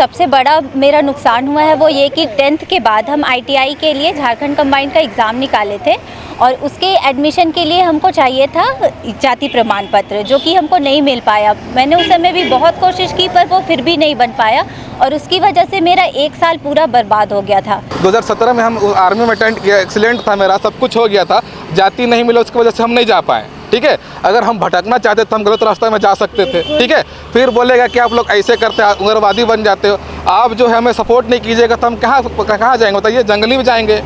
सबसे बड़ा मेरा नुकसान हुआ है वो ये कि 10th के बाद हम ITI के लिए झारखंड कंबाइंड का एग्ज़ाम निकाले थे और उसके एडमिशन के लिए हमको चाहिए था जाति प्रमाण पत्र, जो कि हमको नहीं मिल पाया। मैंने उस समय भी बहुत कोशिश की पर वो फिर भी नहीं बन पाया और उसकी वजह से मेरा 1 साल पूरा बर्बाद हो गया था। 2017 में हम आर्मी में अटेंड किया, एक्सीलेंट था मेरा, सब कुछ हो गया था, जाति नहीं मिला उसकी वजह से हम नहीं जा पाए। ठीक है, अगर हम भटकना चाहते तो हम गलत रास्ते में जा सकते थे। ठीक है, फिर बोलेगा कि आप लोग ऐसे करते हैं, उग्रवादी बन जाते हो। आप जो है हमें सपोर्ट नहीं कीजिएगा तो हम कहाँ जाएंगे बताइए, जंगली में जाएंगे।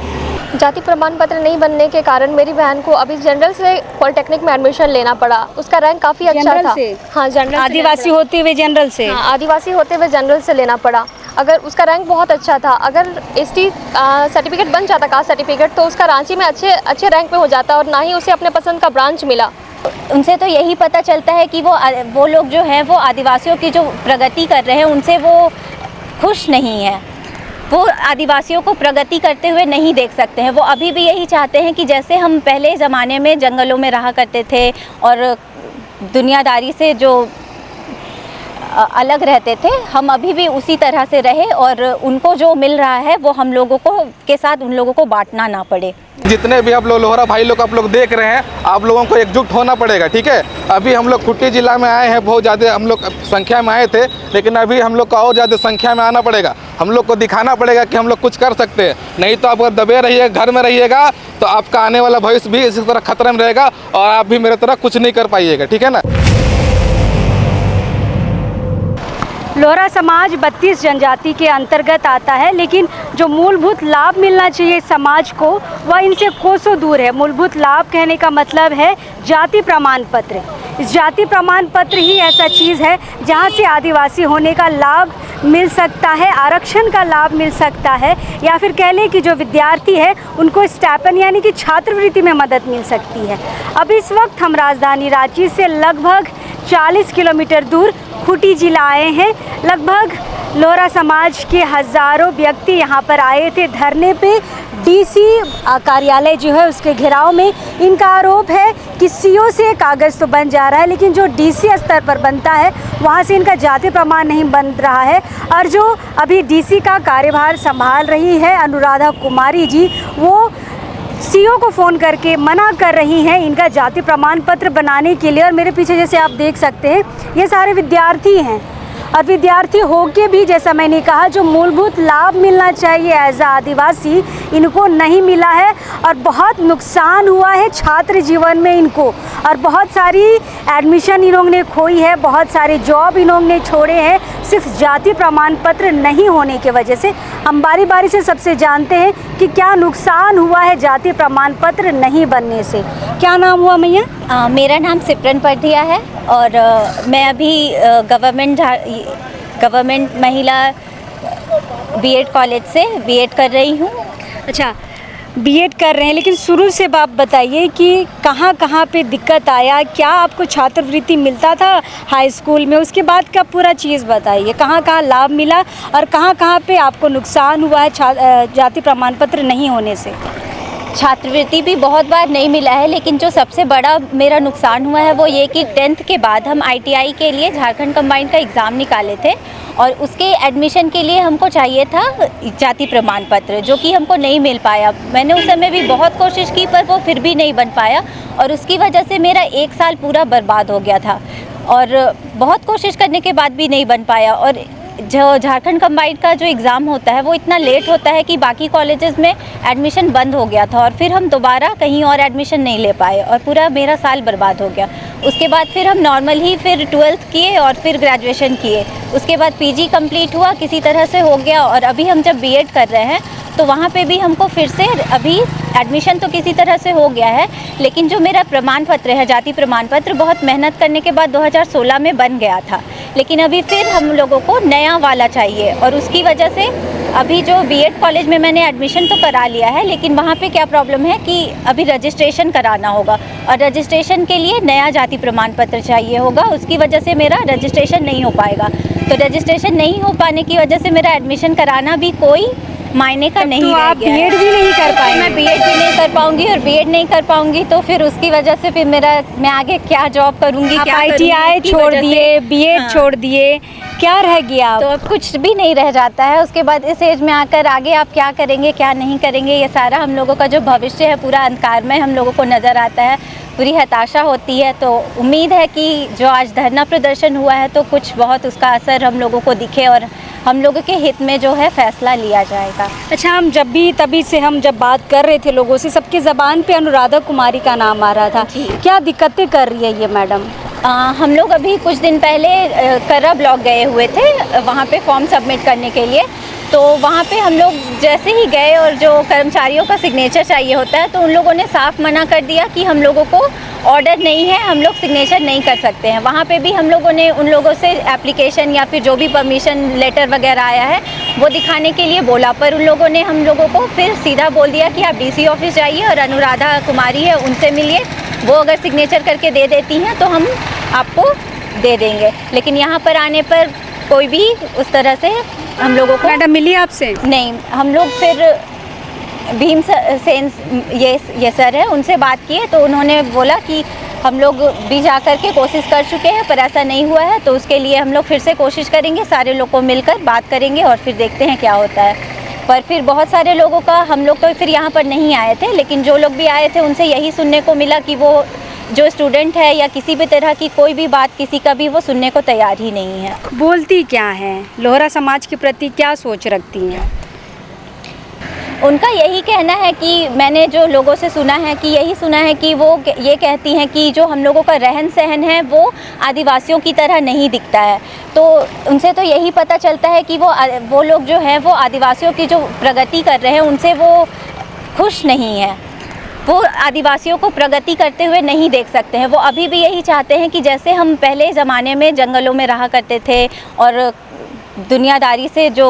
जाति प्रमाण पत्र नहीं बनने के कारण मेरी बहन को अभी जनरल से पॉलिटेक्निक में एडमिशन लेना पड़ा। उसका रैंक काफ़ी अच्छा था। हाँ, जनरल आदिवासी होते हुए जनरल से। हाँ, आदिवासी होते हुए जनरल से लेना पड़ा। अगर उसका रैंक बहुत अच्छा था, अगर ST सर्टिफिकेट बन जाता, कास्ट सर्टिफिकेट, तो उसका रांची में अच्छे रैंक पे हो जाता और ना ही उसे अपने पसंद का ब्रांच मिला। उनसे तो यही पता चलता है कि वो लोग जो हैं वो आदिवासियों की जो प्रगति कर रहे हैं उनसे वो खुश नहीं है। वो आदिवासियों को प्रगति करते हुए नहीं देख सकते हैं। वो अभी भी यही चाहते हैं कि जैसे हम पहले ज़माने में जंगलों में रहा करते थे और दुनियादारी से जो अलग रहते थे, हम अभी भी उसी तरह से रहे और उनको जो मिल रहा है वो हम लोगों को के साथ उन लोगों को बांटना ना पड़े। जितने भी आप लोग लोहरा भाई लोग आप लोग देख रहे हैं, आप लोगों को एकजुट होना पड़ेगा। ठीक है, अभी हम लोग खूंटी जिला में आए हैं, बहुत ज़्यादा हम लोग संख्या में आए थे, लेकिन अभी हम लोग को और ज़्यादा संख्या में आना पड़ेगा। हम लोग को दिखाना पड़ेगा कि हम लोग कुछ कर सकते हैं। नहीं तो आप अगर दबे रहिएगा, घर में रहिएगा, तो आपका आने वाला भविष्य भी इसी तरह खतरे में रहेगा और आप भी मेरे तरह कुछ नहीं कर पाइएगा। ठीक है ना। लोहरा समाज 32 जनजाति के अंतर्गत आता है, लेकिन जो मूलभूत लाभ मिलना चाहिए समाज को वह इनसे कोसों दूर है। मूलभूत लाभ कहने का मतलब है जाति प्रमाण पत्र। इस जाति प्रमाण पत्र ही ऐसा चीज़ है जहां से आदिवासी होने का लाभ मिल सकता है, आरक्षण का लाभ मिल सकता है, या फिर कह लें कि जो विद्यार्थी है उनको स्टाइपेंड यानी कि छात्रवृत्ति में मदद मिल सकती है। अब इस वक्त हम राजधानी रांची से लगभग 40 किलोमीटर दूर खूंटी जिला आए हैं। लगभग लोहरा समाज के हज़ारों व्यक्ति यहाँ पर आए थे धरने पे। DC कार्यालय जो है उसके घेराव में इनका आरोप है कि CO से कागज़ तो बन जा रहा है, लेकिन जो DC स्तर पर बनता है वहाँ से इनका जाति प्रमाण नहीं बन रहा है। और जो अभी DC का कार्यभार संभाल रही है अनुराधा कुमारी जी, वो CO को फ़ोन करके मना कर रही हैं इनका जाति प्रमाण पत्र बनाने के लिए। और मेरे पीछे जैसे आप देख सकते हैं ये सारे विद्यार्थी हैं और विद्यार्थी होके भी जैसा मैंने कहा जो मूलभूत लाभ मिलना चाहिए एज आ आदिवासी इनको नहीं मिला है और बहुत नुकसान हुआ है छात्र जीवन में इनको। और बहुत सारी एडमिशन इन्होंने ने खोई है, बहुत सारे जॉब इन्होंने छोड़े हैं सिर्फ जाति प्रमाण पत्र नहीं होने की वजह से। हम बारी बारी से सबसे जानते हैं कि क्या नुकसान हुआ है जाति प्रमाण पत्र नहीं बनने से। क्या नाम हुआ मैया? मेरा नाम सिमरन परधिया है और मैं अभी गवर्नमेंट महिला B.Ed कॉलेज से B.Ed कर रही हूँ। अच्छा, B.Ed कर रहे हैं, लेकिन शुरू से आप बताइए कि कहाँ कहाँ पे दिक्कत आया, क्या आपको छात्रवृत्ति मिलता था हाई स्कूल में, उसके बाद का पूरा चीज़ बताइए, कहाँ कहाँ लाभ मिला और कहाँ कहाँ पे आपको नुकसान हुआ है जाति प्रमाण पत्र नहीं होने से। छात्रवृत्ति भी बहुत बार नहीं मिला है, लेकिन जो सबसे बड़ा मेरा नुकसान हुआ है वो ये कि 10th के बाद हम ITI के लिए झारखंड कंबाइंड का एग्ज़ाम निकाले थे और उसके एडमिशन के लिए हमको चाहिए था जाति प्रमाण पत्र, जो कि हमको नहीं मिल पाया। मैंने उस समय भी बहुत कोशिश की पर वो फिर भी नहीं बन पाया और उसकी वजह से मेरा 1 साल पूरा बर्बाद हो गया था और बहुत कोशिश करने के बाद भी नहीं बन पाया। और जो झारखंड कंबाइंड का जो एग्ज़ाम होता है वो इतना लेट होता है कि बाकी कॉलेजेस में एडमिशन बंद हो गया था और फिर हम दोबारा कहीं और एडमिशन नहीं ले पाए और पूरा मेरा साल बर्बाद हो गया। उसके बाद फिर हम नॉर्मल ही फिर 12th किए और फिर ग्रेजुएशन किए। उसके बाद PG कंप्लीट हुआ, किसी तरह से हो गया और अभी हम जब B.Ed कर रहे हैं तो वहाँ पे भी हमको फिर से अभी एडमिशन तो किसी तरह से हो गया है, लेकिन जो मेरा प्रमाण पत्र है जाति प्रमाण पत्र बहुत मेहनत करने के बाद 2016 में बन गया था, लेकिन अभी फिर हम लोगों को नया वाला चाहिए और उसकी वजह से अभी जो B.Ed कॉलेज में मैंने एडमिशन तो करा लिया है, लेकिन वहाँ पे क्या प्रॉब्लम है कि अभी रजिस्ट्रेशन कराना होगा और रजिस्ट्रेशन के लिए नया जाति प्रमाण पत्र चाहिए होगा। उसकी वजह से मेरा रजिस्ट्रेशन नहीं हो पाएगा। तो रजिस्ट्रेशन नहीं हो पाने की वजह से मेरा एडमिशन कराना भी कोई मायने का नहीं तो रह आप गया है। बीएड भी नहीं कर पाएंगे। मैं बीएड भी नहीं कर पाऊंगी, और बीएड नहीं कर पाऊंगी तो फिर उसकी वजह से फिर मैं आगे क्या जॉब करूंगी, आप क्या आईटीआई इसकी छोड़ वजह से- दिए, बीएड हाँ। छोड़ दिए, क्या रह गया तो अब? अब कुछ भी नहीं रह जाता है। उसके बाद इस एज में आकर आगे आप क्या करेंगे क्या नहीं करेंगे, ये सारा हम लोगों का जो भविष्य है पूरा अंधकार में हम लोगों को नज़र आता है, पूरी हताशा होती है। तो उम्मीद है कि जो आज धरना प्रदर्शन हुआ है तो कुछ बहुत उसका असर हम लोगों को दिखे और हम लोगों के हित में जो है फैसला लिया जाएगा। अच्छा, हम तभी से हम जब बात कर रहे थे लोगों से, सबके ज़बान पे अनुराधा कुमारी का नाम आ रहा था। जी। क्या दिक्कतें कर रही है ये मैडम? हम लोग अभी कुछ दिन पहले कर्रा ब्लॉक गए हुए थे, वहाँ पे फॉर्म सबमिट करने के लिए। तो वहाँ पे हम लोग जैसे ही गए और जो कर्मचारियों का सिग्नेचर चाहिए होता है तो उन लोगों ने साफ मना कर दिया कि हम लोगों को ऑर्डर नहीं है, हम लोग सिग्नेचर नहीं कर सकते हैं। वहाँ पे भी हम लोगों ने उन लोगों से एप्लीकेशन या फिर जो भी परमिशन लेटर वगैरह आया है वो दिखाने के लिए बोला, पर उन लोगों ने हम लोगों को फिर सीधा बोल दिया कि आप डीसी ऑफिस जाइए और अनुराधा कुमारी है उनसे मिलिए, वो अगर सिग्नेचर करके दे देती हैं तो हम आपको दे देंगे। लेकिन यहाँ पर आने पर कोई भी उस तरह से हम लोगों को मैडम मिली आपसे? नहीं, हम लोग फिर भीम सेन ये सर है उनसे बात किए तो उन्होंने बोला कि हम लोग भी जा कर के कोशिश कर चुके हैं पर ऐसा नहीं हुआ है, तो उसके लिए हम लोग फिर से कोशिश करेंगे, सारे लोग को मिलकर बात करेंगे और फिर देखते हैं क्या होता है। पर फिर बहुत सारे लोगों का हम लोग तो फिर यहाँ पर नहीं आए थे, लेकिन जो लोग भी आए थे उनसे यही सुनने को मिला कि वो जो स्टूडेंट है या किसी भी तरह की कोई भी बात किसी का भी वो सुनने को तैयार ही नहीं है। बोलती क्या है, लोहरा समाज के प्रति क्या सोच रखती हैं? उनका यही कहना है कि मैंने जो लोगों से सुना है कि यही सुना है कि वो ये कहती हैं कि जो हम लोगों का रहन सहन है वो आदिवासियों की तरह नहीं दिखता है। तो उनसे तो यही पता चलता है कि वो लोग जो हैं वो आदिवासियों की जो प्रगति कर रहे हैं उनसे वो खुश नहीं है, वो आदिवासियों को प्रगति करते हुए नहीं देख सकते हैं। वो अभी भी यही चाहते हैं कि जैसे हम पहले ज़माने में जंगलों में रहा करते थे और दुनियादारी से जो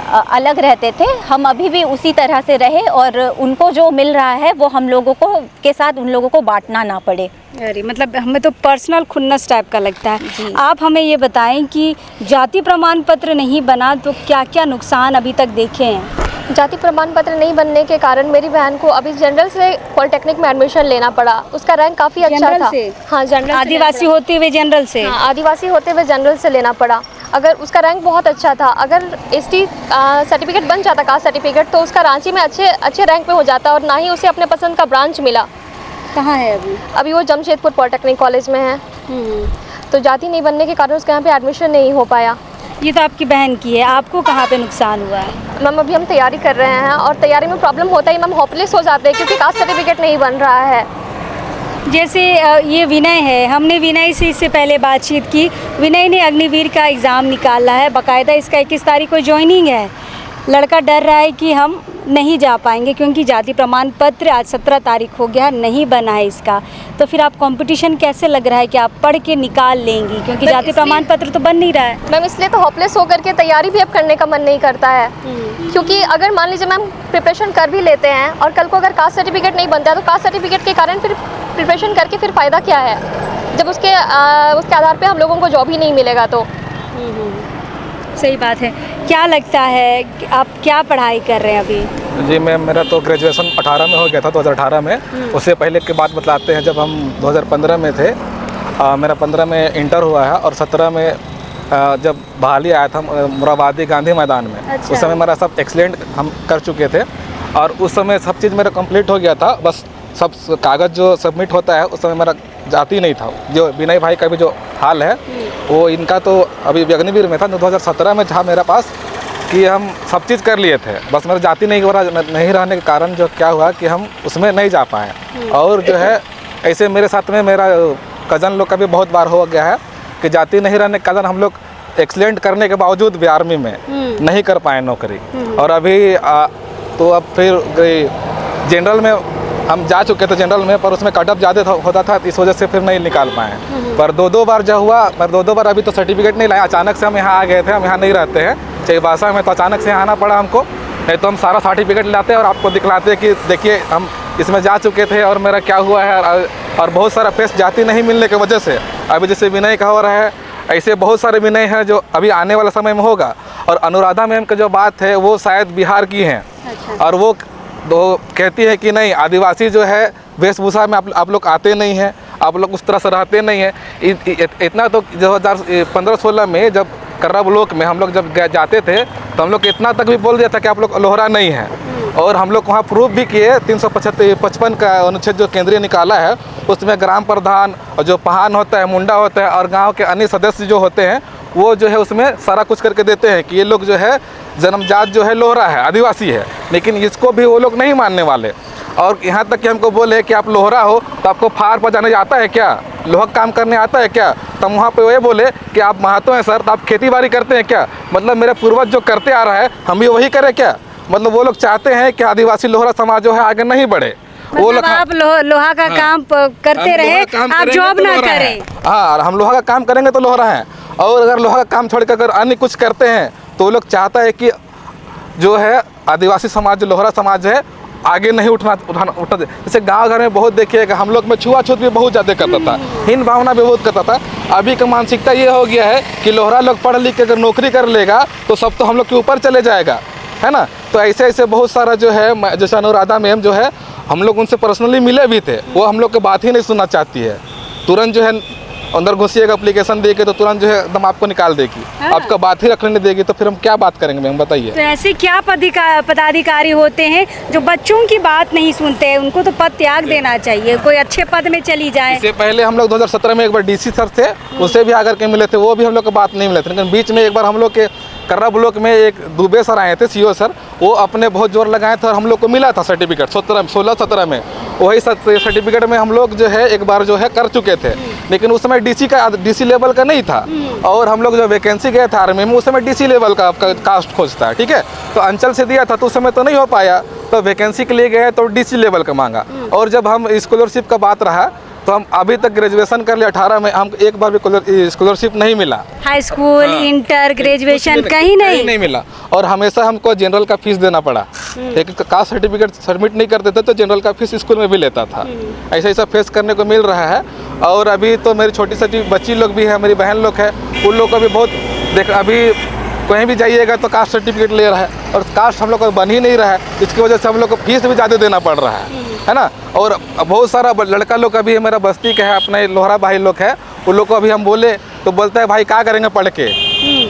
अलग रहते थे, हम अभी भी उसी तरह से रहे और उनको जो मिल रहा है वो हम लोगों को के साथ उन लोगों को बांटना ना पड़े। अरे मतलब हमें तो पर्सनल खुन्नस टाइप का लगता है। जी। आप हमें ये बताएं कि जाति प्रमाण पत्र नहीं बना तो क्या क्या नुकसान अभी तक देखे हैं? जाति प्रमाण पत्र नहीं बनने के कारण मेरी बहन को अभी जनरल से पॉलिटेक्निक में एडमिशन लेना पड़ा। उसका रैंक काफ़ी अच्छा जनरल था। से? हाँ, जनरल से आदिवासी लेना होते हुए जनरल से? पड़ा। हाँ, आदिवासी होते हुए जनरल से लेना पड़ा। अगर उसका रैंक बहुत अच्छा था, अगर एसटी सर्टिफिकेट बन जाता, कास्ट सर्टिफिकेट, तो उसका रांची में अच्छे रैंक पे हो जाता और ना ही उसे अपने पसंद का ब्रांच मिला। कहाँ है अभी? अभी वो जमशेदपुर पॉलिटेक्निक कॉलेज में है। तो जाति नहीं बनने के कारण उसके यहाँ पे एडमिशन नहीं हो पाया। ये तो आपकी बहन की है, आपको कहाँ पे नुकसान हुआ है? मैम अभी हम तैयारी कर रहे हैं और तैयारी में प्रॉब्लम होता ही मैम होपलेस हो जाते हैं क्योंकि कास्ट सर्टिफिकेट नहीं बन रहा है। जैसे ये विनय है, हमने विनय से इससे पहले बातचीत की। विनय ने अग्निवीर का एग्ज़ाम निकाला है, बाकायदा इसका 21 तारीख को ज्वाइनिंग है। लड़का डर रहा है कि हम नहीं जा पाएंगे क्योंकि जाति प्रमाण पत्र आज 17 तारीख हो गया, नहीं बना है इसका। तो फिर आप कंपटीशन कैसे लग रहा है कि आप पढ़ के निकाल लेंगी क्योंकि जाति प्रमाण पत्र तो बन नहीं रहा है? मैम इसलिए तो होपलेस होकर के तैयारी भी अब करने का मन नहीं करता है क्योंकि अगर मान लीजिए मैम प्रिपरेशन कर भी लेते हैं और कल को अगर कास्ट सर्टिफिकेट नहीं बनता है तो कास्ट सर्टिफिकेट के कारण फिर प्रिपरेशन करके फिर फ़ायदा क्या है जब उसके आधार पे हम लोगों को जॉब ही नहीं मिलेगा। तो सही बात है। क्या लगता है कि आप क्या पढ़ाई कर रहे हैं अभी? जी मैम, मेरा तो ग्रेजुएशन 18 में हो गया था, 2018 में। उससे पहले की बात बतलाते हैं, जब हम 2015 में थे, मेरा 15 में इंटर हुआ है और 17 में जब बहाली आया था मुराबादी गांधी मैदान में। अच्छा। उस समय मेरा सब एक्सीलेंट हम कर चुके थे और उस समय सब चीज़ मेरा कंप्लीट हो गया था। बस सब कागज़ जो सबमिट होता है उस समय मेरा जाति नहीं था। जो विनय भाई का भी जो हाल है वो इनका तो अभी अग्निवीर में था 2017 में, जहाँ मेरा पास कि हम सब चीज़ कर लिए थे, बस मेरा जाति नहीं रहने के कारण जो क्या हुआ कि हम उसमें नहीं जा पाए। और जो है ऐसे मेरे साथ में मेरा कज़न लोग का भी बहुत बार हो गया है कि जाति नहीं रहने के कारण हम लोग एक्सीलेंट करने के बावजूद भी आर्मी में नहीं कर पाए नौकरी। और अभी तो अब फिर जनरल में हम जा चुके थे जनरल में, पर उसमें कट ऑफ ज़्यादा होता था, इस वजह से फिर नहीं निकाल पाए। पर दो बार जो हुआ, पर दो बार अभी तो सर्टिफिकेट नहीं लाए। अचानक से हम यहाँ आ गए थे, हम यहाँ नहीं रहते हैं चाईबासा में, तो अचानक से यहाँ आना पड़ा हमको। नहीं तो हम सारा सर्टिफिकेट लाते और आपको दिखलाते कि देखिए हम इसमें जा चुके थे और मेरा क्या हुआ है। और बहुत सारा फेस जाति नहीं मिलने की वजह से अभी जैसे विनय का हो रहा है, ऐसे बहुत सारे विनय हैं जो अभी आने वाला समय में होगा। और अनुराधा मैम की जो बात है वो शायद बिहार की हैं। अच्छा। और वो कहती है कि नहीं, आदिवासी जो है वेशभूषा में आप लोग आते नहीं हैं, आप लोग उस तरह से रहते नहीं हैं। इतना तो 2015-16 में जब कर्रा ब्लॉक में हम लोग जब जाते थे तो हम लोग इतना तक भी बोल दिया था कि आप लोग लोहरा नहीं हैं। और हम लोग वहाँ प्रूफ भी किए, 355 का अनुच्छेद जो केंद्रीय निकाला है उसमें ग्राम प्रधान और जो पहान होता है, मुंडा होता है और गांव के अन्य सदस्य जो होते हैं वो जो है उसमें सारा कुछ करके देते हैं कि ये लोग जो है जन्मजात जो है लोहरा है, आदिवासी है। लेकिन इसको भी वो लोग नहीं मानने वाले। और यहाँ तक कि हमको बोले कि आप लोहरा हो तो आपको फार पर जाने आता है क्या, लोहा काम करने आता है क्या? तो हम वहाँ पे ये बोले कि आप महातो हैं सर, तो आप खेती बाड़ी करते हैं क्या? मतलब मेरे पूर्वज जो करते आ रहा है हम भी वही करें क्या? मतलब वो लोग चाहते हैं कि आदिवासी लोहरा समाज जो है आगे नहीं बढ़े। वो लोग आप लोहा का काम करते रहे, आप जॉब ना करें। हाँ, हम लोहा का काम करेंगे तो लोहरा हैं। और अगर लोहा का काम छोड़कर अगर अन्य कुछ करते हैं तो वो लोग चाहता है कि जो है आदिवासी समाज, जो लोहरा समाज है, आगे नहीं उठना दे। जैसे गांव घर में बहुत देखिएगा, हम लोग में छुआछूत भी बहुत ज़्यादा करता था, हीन भावना भी बहुत करता था। अभी का मानसिकता ये हो गया है कि लोहरा लोग पढ़ लिख के अगर नौकरी कर लेगा तो सब तो हम लोग के ऊपर चले जाएगा, है ना। तो ऐसे ऐसे बहुत सारा जो है, जैसे अनुराधा मैम जो है, हम लोग उनसे पर्सनली मिले भी थे, वो हम लोग की बात ही नहीं सुनना चाहती है। तुरंत जो है अंदर घुसिएगा, एप्लीकेशन दे के तो तुरंत जो है एकदम आपको निकाल देगी। हाँ। आपका बात ही रखने नहीं देगी तो फिर हम क्या बात करेंगे मैम, बताइए। तो ऐसे क्या पदाधिकारी होते हैं जो बच्चों की बात नहीं सुनते हैं? उनको तो पद त्याग देना चाहिए, कोई अच्छे पद में चली जाए। इससे पहले हम लोग 2017 में एक बार डीसी सर थे, उससे भी आकर के मिले थे, वो भी हम लोग की बात नहीं मिले थे। लेकिन बीच में एक बार हम लोग के कर्रा ब्लॉक में एक दुबे सर आए थे, सीओ सर, वो अपने बहुत जोर लगाए थे और हम लोग को मिला था सर्टिफिकेट 16-17 में। वही सर्टिफिकेट में हम लोग जो है एक बार जो है कर चुके थे, लेकिन उस समय डीसी लेवल का नहीं था। और हम लोग जो वैकेंसी गए थे आर्मी में उस समय डीसी लेवल का आपका कास्ट खोजता है, ठीक है। तो अंचल से दिया था तो उस समय तो नहीं हो पाया, तो वैकेंसी के लिए गए तो डीसी लेवल का मांगा। और जब हम स्कॉलरशिप का बात रहा तो हम अभी तक ग्रेजुएशन कर लिया 18 में, हम एक बार भी स्कॉलरशिप नहीं मिला। हाई स्कूल, इंटर, ग्रेजुएशन कहीं नहीं मिला। और हमेशा हमको जनरल का फीस देना पड़ा। एक कास्ट सर्टिफिकेट सबमिट नहीं करते थे तो जनरल का फीस स्कूल में भी लेता था। ऐसा ऐसा फेस करने को मिल रहा है। और अभी तो मेरी छोटी सी बच्ची लोग भी है, मेरी बहन लोग है, उन लोग को भी बहुत अभी कहीं भी जाइएगा तो कास्ट सर्टिफिकेट ले रहा है और कास्ट हम लोग को बन ही नहीं रहा है। इसकी वजह से हम लोग को फीस भी ज़्यादा देना पड़ रहा है ना। और बहुत सारा लड़का लोग अभी मेरा बस्ती का है, अपने लोहरा भाई लोग है, उन लोग को अभी हम बोले तो बोलता है भाई क्या करेंगे पढ़ के,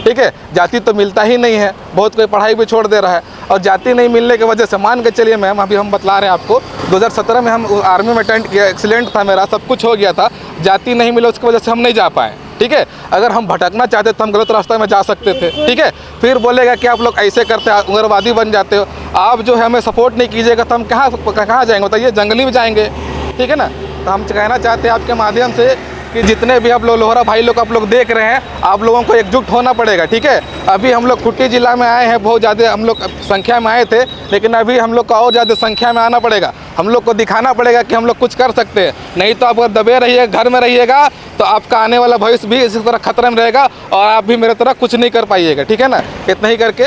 ठीक है। जाति तो मिलता ही नहीं है, बहुत कोई पढ़ाई भी छोड़ दे रहा है। और जाति नहीं मिलने की वजह से मान के चलिए मैम, अभी हम बतला रहे हैं आपको, 2017 में हम आर्मी में अटेंड किया, एक्सीलेंट था मेरा, सब कुछ हो गया था, जाति नहीं मिला उसकी वजह से हम नहीं जा पाए, ठीक है। अगर हम भटकना चाहते तो हम गलत रास्ते में जा सकते थे, ठीक है। फिर बोलेगा कि आप लोग ऐसे करते हैं, उग्रवादी बन जाते हो। आप जो है हमें सपोर्ट नहीं कीजिएगा तो हम कहाँ जाएंगे बताइए, जंगली में जाएंगे, ठीक है ना। तो हम कहना चाहते हैं आपके माध्यम से कि जितने भी आप लोग लोहरा भाई लोग आप लोग देख रहे हैं, आप लोगों को एकजुट होना पड़ेगा, ठीक है। अभी हम लोग खूंटी जिला में आए हैं, बहुत ज़्यादा हम लोग संख्या में आए थे, लेकिन अभी हम लोग को और ज़्यादा संख्या में आना पड़ेगा। हम लोग को दिखाना पड़ेगा कि हम लोग कुछ कर सकते हैं। नहीं तो आप अगर दबे रहिए, घर में रहिएगा तो आपका आने वाला भविष्य भी इसी तरह खतरे में रहेगा और आप भी मेरे तरह कुछ नहीं कर पाइएगा, ठीक है ना। इतना ही करके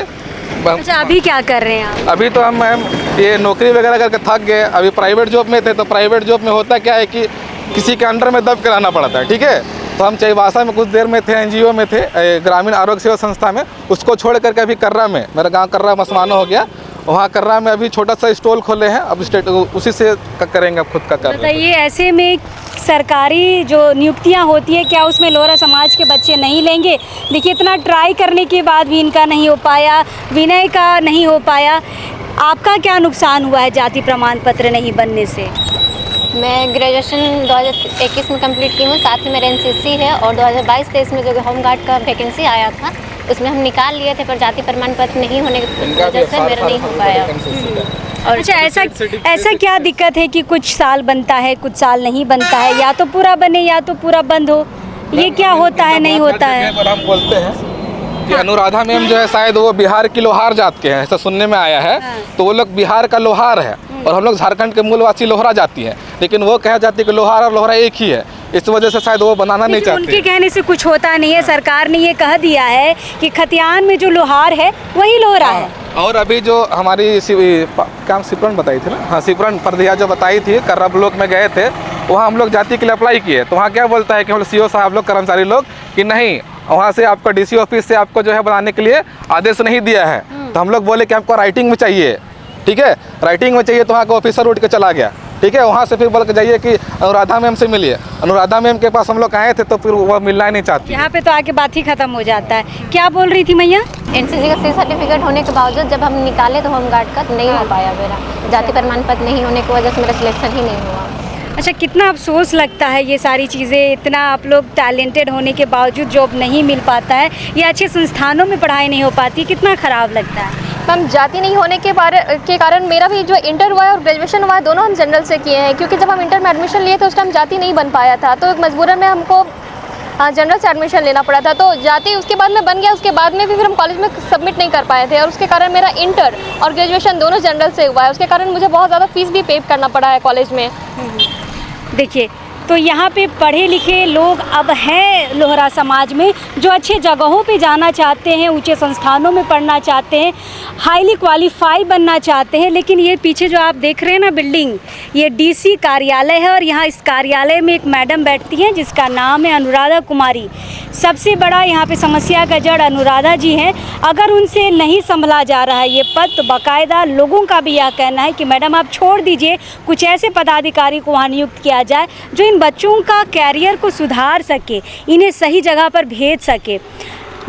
अच्छा, अभी क्या कर रहे हैं आप? अभी तो हम मैम ये नौकरी वगैरह करके थक गए। अभी प्राइवेट जॉब में थे, तो प्राइवेट जॉब में होता क्या है कि किसी के अंडर में दब के रहना पड़ता है, ठीक है। तो हम चाईबासा में कुछ देर में थे, एनजीओ में थे, ग्रामीण आरोग्य सेवा संस्था में, उसको छोड़ करके अभी कर्रा में, मेरा गांव कर्रा मसमानो हो गया, वहाँ कर्रा में अभी छोटा सा स्टॉल खोले हैं। अब स्टेट उसी से करेंगे, अब खुद का कर रहे हैं। बताइए, ऐसे में सरकारी जो नियुक्तियां होती है, क्या उसमें लोहरा समाज के बच्चे नहीं लेंगे? देखिए, इतना ट्राई करने के बाद भी इनका नहीं हो पाया, विनय का नहीं हो पाया। आपका क्या नुकसान हुआ है जाति प्रमाण पत्र नहीं बनने से? मैं ग्रेजुएशन 2021 में कंप्लीट की हूँ, साथ ही मेरा एनसीसी है। और 2022-23 में जो होमगार्ड का वैकेंसी आया था उसमें हम निकाल लिए थे, पर जाति प्रमाण पत्र नहीं होने की वजह से मेरा नहीं हो पाया। और अच्छा, ऐसा क्या दिक्कत है कि कुछ साल बनता है, कुछ साल नहीं बनता है, या तो पूरा बने या तो पूरा बंद हो? ये क्या होता है, नहीं होता है? हम बोलते हैं कि अनुराधा मैम जो है शायद वो बिहार की लोहार जात के हैं, ऐसा सुनने में आया है। तो वो लोग बिहार का लोहार है और हम लोग झारखंड के मूलवासी लोहरा जाति है, लेकिन वो कह जाती है कि लोहार और लोहरा एक ही है। इस वजह से शायद वो बनाना नहीं चाहते। उनके कहने से कुछ होता नहीं है। सरकार ने ये कह दिया है कि खतियान में जो लोहार है वही लोहरा है। और अभी जो हमारी काम सिपरन बताई थी ना, हाँ सिपरन परधिया जो बताई थी, कर्रा ब्लॉक में गए थे, वहाँ हम लोग जाति के लिए अप्लाई किए। तो वहाँ क्या बोलता है कि हम लोग सीओ साहब लोग, कर्मचारी लोग, कि नहीं वहाँ से आपको डीसी ऑफिस से आपको जो है बनाने के लिए आदेश नहीं दिया है। तो हम लोग बोले कि हमको राइटिंग में चाहिए, ठीक है, राइटिंग में चाहिए। तो वहाँ का ऑफिसर उठ के चला गया, ठीक है। वहाँ से फिर बोल के जाइए कि अनुराधा मैम से मिलिए। अनुराधा मैम के पास हम लोग आए थे तो फिर वो मिलना ही नहीं चाहती। यहाँ पे तो आके बात ही खत्म हो जाता है। क्या बोल रही थी मैया? एनसीसी का सी सर्टिफिकेट होने के बावजूद जब हम निकाले तो होमगार्ड का नहीं हो पाया मेरा, जाति प्रमाण पत्र नहीं होने की वजह से मेरा सिलेक्शन ही नहीं हुआ। अच्छा, कितना अफसोस लगता है ये सारी चीज़ें, इतना आप लोग टैलेंटेड होने के बावजूद जॉब नहीं मिल पाता है या अच्छे संस्थानों में पढ़ाई नहीं हो पाती, कितना ख़राब लगता है? मैम जाति नहीं होने के कारण मेरा भी जो इंटर हुआ है और ग्रेजुएशन हुआ है दोनों हम जनरल से किए हैं, क्योंकि जब हम इंटर में एडमिशन लिए थे उस टाइम जाति नहीं बन पाया था, तो मजबूरन में हमको जनरल से एडमिशन लेना पड़ा था। तो जाति उसके बाद में बन गया, उसके बाद में भी फिर हम कॉलेज में सबमिट नहीं कर पाए थे और उसके कारण मेरा इंटर और ग्रेजुएशन दोनों जनरल से हुआ है। उसके कारण मुझे बहुत ज़्यादा फीस भी पे करना पड़ा है कॉलेज में। देखिए, तो यहाँ पे पढ़े लिखे लोग अब हैं लोहरा समाज में जो अच्छे जगहों पे जाना चाहते हैं, ऊंचे संस्थानों में पढ़ना चाहते हैं, हाईली क्वालिफाई बनना चाहते हैं। लेकिन ये पीछे जो आप देख रहे हैं ना बिल्डिंग, ये डीसी कार्यालय है और यहाँ इस कार्यालय में एक मैडम बैठती हैं जिसका नाम है अनुराधा कुमारी। सबसे बड़ा यहाँ पे समस्या का जड़ अनुराधा जी हैं। अगर उनसे नहीं संभला जा रहा है ये पद, तो बाकायदा लोगों का भी यह कहना है कि मैडम आप छोड़ दीजिए, कुछ ऐसे पदाधिकारी को वहाँ नियुक्त किया जाए जो इन बच्चों का कैरियर को सुधार सके, इन्हें सही जगह पर भेज सके।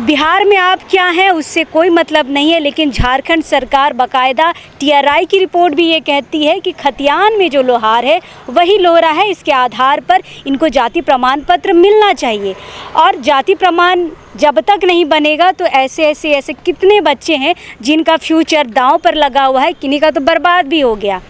बिहार में आप क्या हैं उससे कोई मतलब नहीं है, लेकिन झारखंड सरकार बाकायदा TRI की रिपोर्ट भी ये कहती है कि खतियान में जो लोहार है वही लोहरा है। इसके आधार पर इनको जाति प्रमाण पत्र मिलना चाहिए और जाति प्रमाण जब तक नहीं बनेगा तो ऐसे कितने बच्चे हैं जिनका फ्यूचर दांव पर लगा हुआ है, किन्हीं का तो बर्बाद भी हो गया।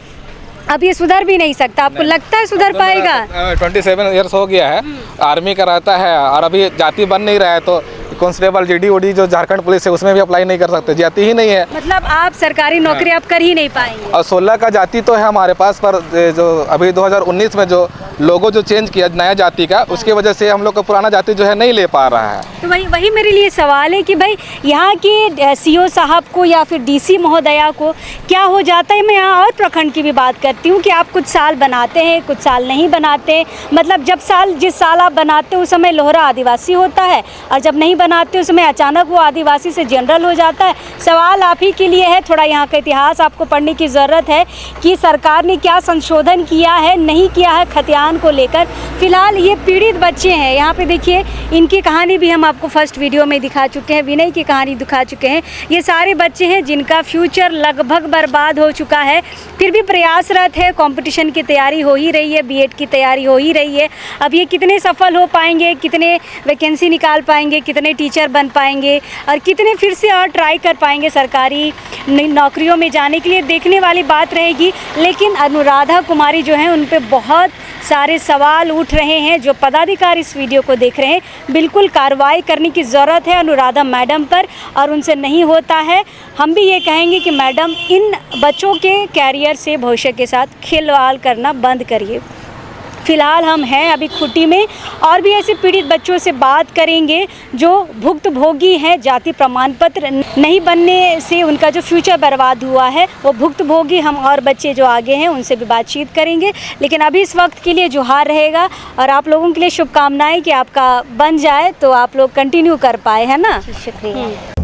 अब ये सुधर भी नहीं सकता, आपको लगता है सुधर पाएगा? 27 ईयर्स हो गया है, आर्मी का रहता है और अभी जाति बन नहीं रहा है, तो कांस्टेबल GD जो झारखंड पुलिस है उसमें भी अप्लाई नहीं कर सकते, जाति ही नहीं है। मतलब आप सरकारी नौकरी आप कर ही नहीं पाएंगे। और 16 का जाति तो है हमारे पास, पर जो अभी 2019 में जो लोगो जो चेंज किया नया जाति का, उसकी वजह से हम लोग का पुराना जाति जो है नहीं ले पा रहा है। तो वही मेरे लिए सवाल है कि भाई यहाँ के CO साहब को या फिर DC महोदया को क्या हो जाता है। मैं यहाँ और प्रखंड की भी बात करती हूँ कि आप कुछ साल बनाते हैं, कुछ साल नहीं बनाते। मतलब जिस साल आप बनाते हैं उस समय लोहरा आदिवासी होता है और जब नहीं बनाते उस समय अचानक वो आदिवासी से जनरल हो जाता है। सवाल आप ही के लिए है, थोड़ा यहाँ का इतिहास आपको पढ़ने की ज़रूरत है कि सरकार ने क्या संशोधन किया है, नहीं किया है खतियान को लेकर। फिलहाल ये पीड़ित बच्चे हैं, यहाँ पे देखिए इनकी कहानी भी हम आपको फर्स्ट वीडियो में दिखा चुके हैं, विनय की कहानी दिखा चुके हैं। ये सारे बच्चे हैं जिनका फ्यूचर लगभग बर्बाद हो चुका है, फिर भी प्रयासरत है, कंपटीशन की तैयारी हो ही रही है, B.Ed की तैयारी हो ही रही है। अब ये कितने सफल हो पाएंगे, कितने वैकेंसी निकाल पाएंगे, कितने टीचर बन पाएंगे और कितने फिर से और ट्राई कर पाएंगे सरकारी नौकरियों में जाने के लिए, देखने वाली बात रहेगी। लेकिन अनुराधा कुमारी जो हैं उन पे बहुत सारे सवाल उठ रहे हैं। जो पदाधिकारी इस वीडियो को देख रहे हैं, बिल्कुल कार्रवाई करने की ज़रूरत है अनुराधा मैडम पर, और उनसे नहीं होता है हम भी ये कहेंगे कि मैडम इन बच्चों के कैरियर से भविष्य के साथ खिलवाड़ करना बंद करिए। फ़िलहाल हम हैं अभी खुटी में और भी ऐसे पीड़ित बच्चों से बात करेंगे जो भुक्तभोगी हैं, जाति प्रमाण पत्र नहीं बनने से उनका जो फ्यूचर बर्बाद हुआ है वो भुक्तभोगी। हम और बच्चे जो आगे हैं उनसे भी बातचीत करेंगे। लेकिन अभी इस वक्त के लिए जोहार रहेगा और आप लोगों के लिए शुभकामनाएं कि आपका बन जाए तो आप लोग कंटिन्यू कर पाए, है ना। शुक्रिया।